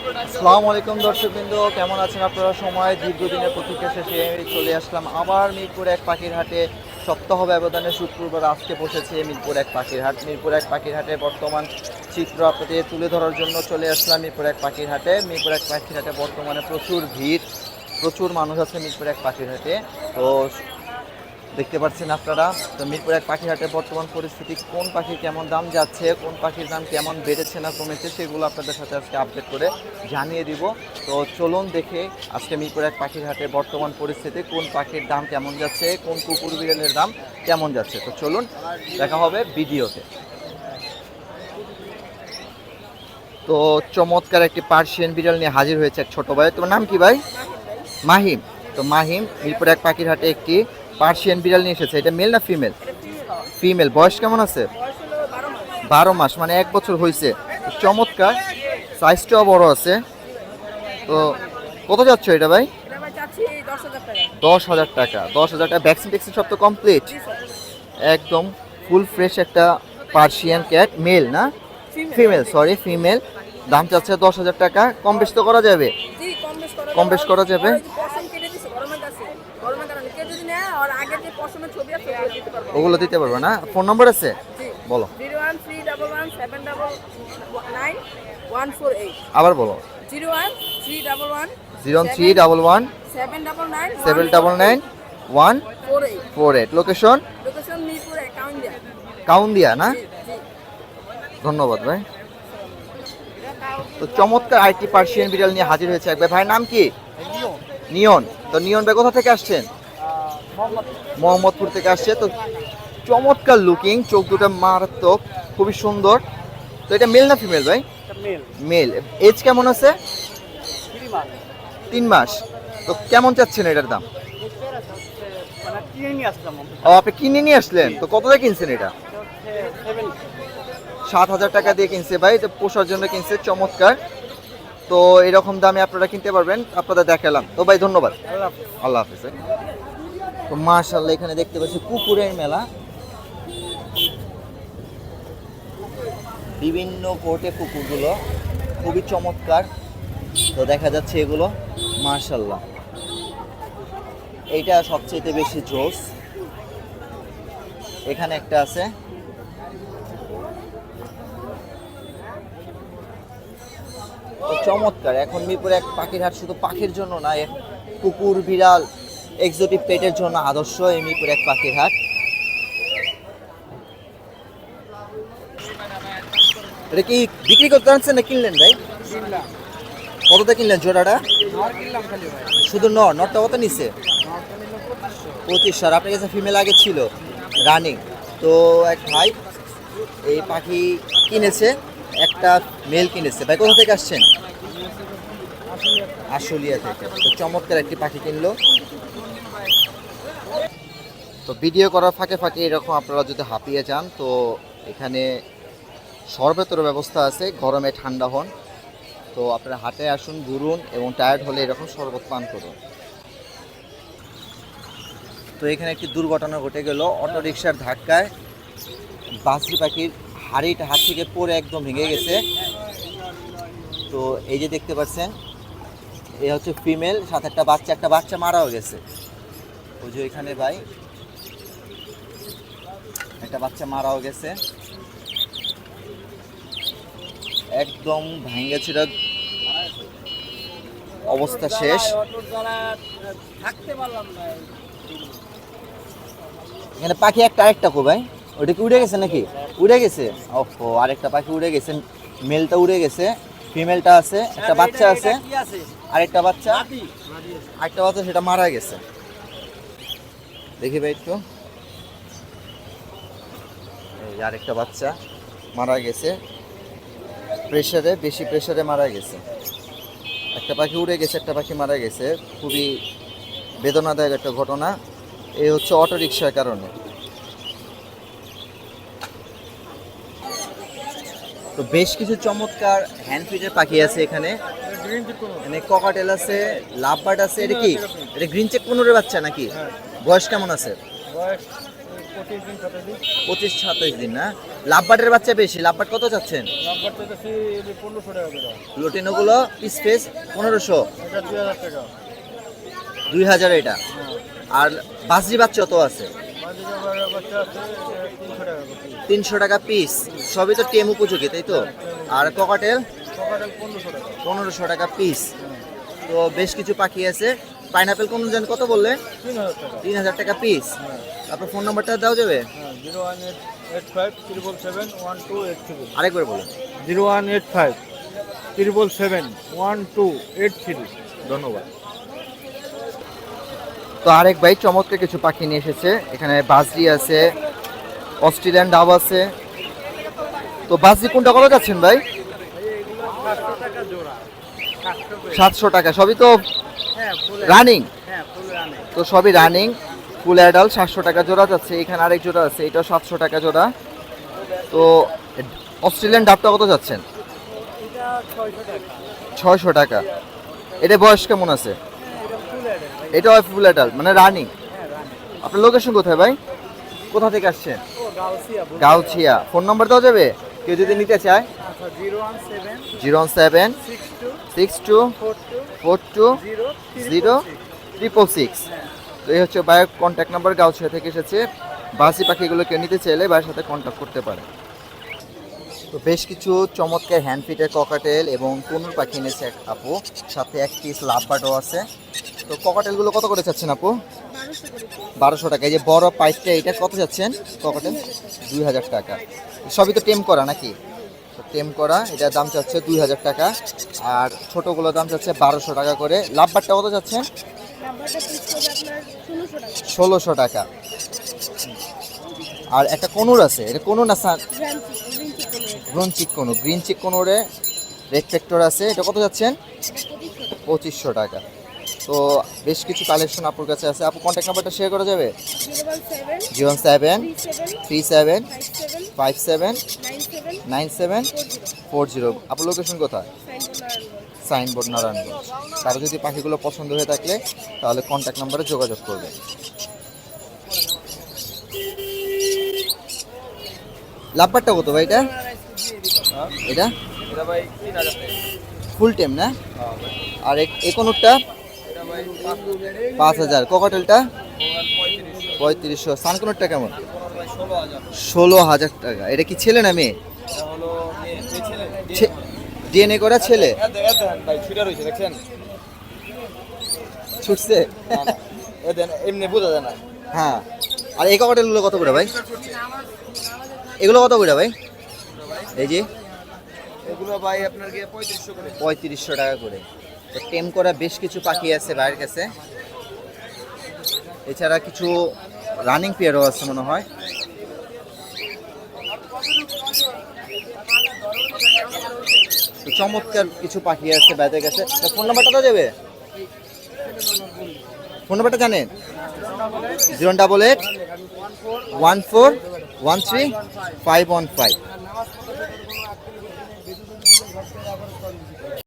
আসসালামু আলাইকুম দর্শকবৃন্দ, কেমন আছেন আপনারা? সময় দীর্ঘদিনের প্রতীক্ষা শেষে চলে আসলাম আবার মিরপুর এক পাখির হাটে। সপ্তাহ ব্যবধানে শুক্রবার আজকে বসেছে মিরপুর এক পাখির হাট। মিরপুর এক পাখির হাটে বর্তমান চিত্র আপনাদের তুলে ধরার জন্য চলে আসলাম মিরপুর এক পাখির হাটে। মিরপুর এক পাখির হাটে বর্তমানে প্রচুর ভিড়, প্রচুর মানুষ আছে মিরপুর এক পাখির হাটে। তো দেখতে পাচ্ছেন আপনারা, তো মিরপুর এক পাখির হাটে বর্তমান পরিস্থিতি, কোন পাখির কেমন দাম যাচ্ছে, কোন পাখির দাম কেমন বেড়েছে না কমেছে, সেগুলো আপনাদের সাথে আজকে আপডেট করে জানিয়ে দিব। তো চলুন দেখে আজকে মিরপুর এক পাখির হাটে বর্তমান পরিস্থিতি, কোন পাখির দাম কেমন যাচ্ছে, কোন কুকুর বিড়ালের দাম কেমন যাচ্ছে। তো চলুন দেখা হবে ভিডিওতে। তো চমৎকার একটি পার্সিয়ান বিড়াল নিয়ে হাজির হয়েছে এক ছোট ভাই। তোমার নাম কি ভাই? মাহিম। তো মাহিম মিরপুর এক পাখির হাটে একটি পার্সিয়ান বিড়াল নিয়ে এসেছে। এটা মেল না ফিমেল? ফিমেল। বয়স কেমন আছে? 12 মাস, মানে 1 বছর হয়েছে। চমৎকার, সাইজটাও বড় আছে। তো কত যাচ্ছে এটা ভাই? 10,000 টাকা। 10,000 টাকা। ভ্যাকসিন ট্যাক্সিন সব তো কমপ্লিট, একদম ফুল ফ্রেশ একটা পার্সিয়ান ক্যাট। মেল না ফিমেল? Sorry, female. দাম চাচ্ছে 10,000 টাকা। কম বেশ তো করা যাবে? কম বেশ করা যাবে। ওগুলো দিতে পারবে না? ফোন নম্বর আছে? বলো। আবার বলো। 01311 799 148। লোকেশন? কাউন্দিয়া না? ধন্যবাদ ভাই। তো চমৎকার আইটি পার্সিয়ান বিড়াল নিয়ে হাজির হয়েছে একবার। ভাইয়ের নাম কি? নিয়ন। তো নিয়ন ভাই কোথা থেকে আসছেন? মোহাম্মদপুর থেকে আসছে। তো চমৎকার লুকিং, চোখ দুটো মারাত্মক, খুবই সুন্দর। তো এটা মেল না ফিমেল ভাই? মেল। এজ কেমন আছে? 3 মাস। তো কেমন চাচ্ছেন এটার দাম? ও, আপনি কিনে নিয়ে আসলেন? তো কত দিয়ে কিনছেন এটা? 7,000 টাকা দিয়ে কিনছে ভাই। তো পোষার জন্য কিনছে। চমৎকার। তো এরকম দামে আপনারা কিনতে পারবেন, আপনাদের দেখালাম। তো ভাই ধন্যবাদ, আল্লাহ হাফেজ। তো মাশাআল্লাহ, এখানে দেখতে পাচ্ছি কুকুরের মেলা, বিভিন্ন কোর্টে কুকুরগুলো খুবই চমৎকার। তো দেখা যাচ্ছে এগুলো মাশাআল্লাহ, এইটা সবচেয়ে বেশি জোস। এখানে একটা আছে। তো চমৎকার। এখন মিরপুর এক পাখির হাট শুধু পাখির জন্য না, কুকুর বিড়াল এক্সোটিক পেটের জন্য আদর্শ এই মিরপুর এক পাখির হাট। এটা কি বিক্রি করতে আনছেন না কিনলেন ভাই? কতটা কিনলেন জোড়াটা? শুধু নটটা কত নিচ্ছে? 2500। আপনার কাছে ফিমেল আগে ছিল রানিং। তো এক ভাই এই পাখি কিনেছে, একটা মেল কিনেছে। ভাই কোথা থেকে আসছেন? আশুলিয়া থেকে। তো চমৎকার একটি পাখি কিনলো। তো ভিডিও করার ফাঁকে ফাঁকে এরকম আপনারা যদি হাঁপিয়ে যান, তো এখানে শরবতের ব্যবস্থা আছে, গরমে ঠান্ডা হন। তো আপনারা হাটে আসুন, ঘুরুন এবং টায়ার্ড হলে এরকম শরবত পান করুন। তো এখানে একটি দুর্ঘটনা ঘটে গেল। অটোরিকশার ধাক্কায় বাজরি পাখির হাড়িটা হাত থেকে পড়ে একদম ভেঙে গেছে। তো এই যে দেখতে পাচ্ছেন, এ হচ্ছে ফিমেল, সাথে একটা বাচ্চা মারাও গেছে। ওই যে এখানে ভাই একটা বাচ্চা মারাও গেছে, একদম ভেঙে ছিল, অবস্থা শেষ। এখানে পাখি আরেকটা কো ভাই? ওটা কি উড়ে গেছে নাকি? উড়ে গেছে। ওহো, আরেকটা পাখি উড়ে গেছে। মেলটা উড়ে গেছে, ফিমেলটা আছে, একটা বাচ্চা আছে, আরেকটা বাচ্চা সেটা মারা গেছে। দেখি ভাই একটু, এই আরেকটা বাচ্চা মারা গেছে, বেশি প্রেসারে মারা গেছে। একটা পাখি উড়ে গেছে, একটা পাখি মারা গেছে। খুবই বেদনাদায়ক একটা ঘটনা। এই হচ্ছে অটোরিকশার কারণে। তো বেশ কিছু চমৎকার হ্যান্ডফিডের পাখি আছে এখানে। ককাটেল আছে, লাভবার্ড আছে। এটা কি? এটা গ্রিন চেক কোনোর বাচ্চা নাকি? বয়স কেমন আছে? 25-27 দিন না? লাভবাটের বাচ্চা বেশি, লাভবাট কত চাচ্ছেন? লুটিনোগুলো পিস পিস 1500, 2000 এটা। আর বাজরি বাচ্চা কত আছে? 300 টাকা পিস। সবই তো টেম উপযোগী, তাই তো? আর ককাটেল 1500 টাকা পিস। তো বেশ কিছু পাখি আছে। পাইনাপেল কোন জান কত বললে? 3000 টাকা পিস। আপনার ফোন নাম্বারটা দাও যাবে? 01857771283। আরেকবার বলুন। 01857771283। ধন্যবাদ। তো আরেক ভাই চমৎকার কিছু পাখি নিয়ে এসেছে। এখানে বাজরি আছে, অস্ট্রেলিয়ান ডাব আছে। তো বাজরি কোনটা কত যাচ্ছেন ভাই? 700 টাকা। সবই তো রানিং? তো সবই রানিং, ফুল অ্যাডাল্ট। 700 টাকা জোড়া যাচ্ছে। এখানে আরেক জোড়া আছে, এটাও 700 টাকা জোড়া। তো অস্ট্রেলিয়ান ডাবটা কত যাচ্ছেন? 600 টাকা। এটা বয়স কেমন আছে? এটা ফুল অ্যাডাল্ট মানে রানিং। আপনার লোকেশন কোথায় ভাই? কোথা থেকে আসছেন? গাউছিয়া। ফোন নাম্বার দেওয়া যাবে কেউ যদি নিতে চায়? 01762420666। তো এই হচ্ছে ভাইয়ের কন্ট্যাক্ট নাম্বার। গাউছিয়া থেকে এসেছে। বাসি পাখিগুলো কেউ নিতে চাইলে ভাইয়ের সাথে কন্ট্যাক্ট করতে পারে। তো বেশ কিছু চমৎকার হ্যান্ডফিটের ককাটেল এবং কোনুর পাখি এনেছে এক আপু, সাথে এক পিস লাভবার্ডও আছে। তো ককাটেলগুলো কত করে চাচ্ছেন আপু? 1200 টাকা। এই যে বড় পাইপটা, এটা কত যাচ্ছেন ককাটেল? 2000 টাকা। সবই তো টেম করা নাকি? টেম করা, এটার দাম চাচ্ছে 2000 টাকা। আর ছোটোগুলোর দাম চাচ্ছে 1200 টাকা করে। লাভবারটা কত যাচ্ছেন? 1600 টাকা। আর একটা কনুর আছে, এটা কনুর না গ্রিন চিক কনুরে রেড ফ্যাক্টর আছে, এটা কত যাচ্ছেন? 2500 টাকা। তো বেশ কিছু কালেকশন আপনার কাছে আছে। আপু কন্ট্যাক্ট নাম্বারটা শেয়ার করা যাবে? 01737579740। আপনার লোকেশন কোথায়? সাইনবোর্ড, নারায়ণগঞ্জ। কারো যদি পাখিগুলো পছন্দ হয়ে থাকলে তাহলে কন্ট্যাক্ট নাম্বারে যোগাযোগ করবেন। লাভবারটা কত ভাই এটা? এটা ফুল টেম না? আর এই কোনটা 5000। ককাটেলটা 3500। সানকোনরটা কেমন? 16000 টাকা। এটা কি ছেলে না মেয়ে? ডিএনএ করা ছেলে। ছুটছে এমনি বোঝা যায় না। হ্যাঁ। আর এই ককাটেলগুলো কত করে ভাই? এগুলো কত করে ভাই? এই যে এগুলো ভাই আপনার 3500 টাকা করে। তো টেম করা বেশ কিছু পাখি আছে ভাইয়ের কাছে। এছাড়া কিছু রানিং পেয়ারও আছে মনে হয়। তো চমৎকার কিছু পাখি আছে ভাইদের কাছে। তো ফোন নাম্বারটা তো যাবে? ফোন নাম্বারটা জানেন? 08814135515।